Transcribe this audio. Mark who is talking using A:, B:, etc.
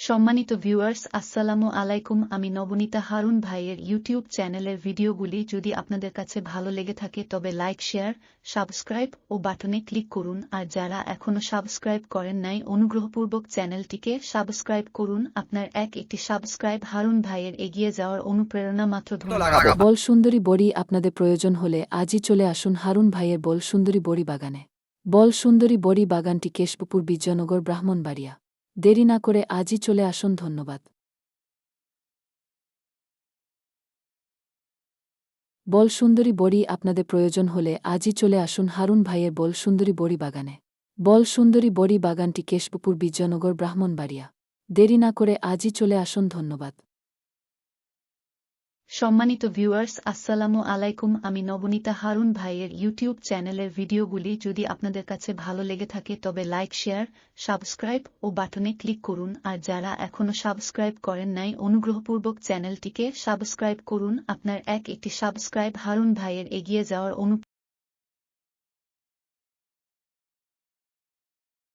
A: সম্মানিত ভিউয়ার্স, আসসালামু আলাইকুম। আমি নবনীতা হারুন ভাইয়ের ইউটিউব চ্যানেলের ভিডিওগুলি যদি আপনাদের কাছে ভালো লেগে থাকে তবে লাইক, শেয়ার, সাবস্ক্রাইব ও বাটনে ক্লিক করুন। আর যারা এখনো সাবস্ক্রাইব করেন নাই অনুগ্রহপূর্বক চ্যানেলটিকে সাবস্ক্রাইব করুন। আপনার একটি সাবস্ক্রাইব হারুন ভাইয়ের এগিয়ে যাওয়ার অনুপ্রেরণা মাত্র। ধন্যবাদ।
B: বল সুন্দরী বড়ি আপনাদের প্রয়োজন হলে আজই চলে আসুন হারুন ভাইয়ের বল সুন্দরী বড়ি বাগানে। বল সুন্দরী বড়ি বাগানটি কেশবপুর বিজয়নগর ব্রাহ্মণবাড়িয়া। দেরি না করে আজই চলে আসুন। ধন্যবাদ। বল সুন্দরী বড়ি আপনাদের প্রয়োজন হলে আজই চলে আসুন হারুন ভাইয়ের বল সুন্দরী বড়ি বাগানে। বল সুন্দরী বড়ি বাগানটি কেশবপুর বিজয়নগর ব্রাহ্মণবাড়িয়া। দেরি না করে আজই চলে আসুন। ধন্যবাদ।
A: সম্মানিত ভিউয়ার্স, আসসালামু আলাইকুম। আমি নবনীতা হারুন ভাইয়ের ইউটিউব চ্যানেলের ভিডিওগুলি যদি আপনাদের কাছে ভালো লেগে থাকে তবে লাইক, শেয়ার, সাবস্ক্রাইব ও বাটনে ক্লিক করুন। আর যারা এখনো সাবস্ক্রাইব করেন নাই অনুগ্রহপূর্বক চ্যানেলটিকে সাবস্ক্রাইব করুন। আপনার একটি সাবস্ক্রাইব হারুন ভাইয়ের এগিয়ে যাওয়ার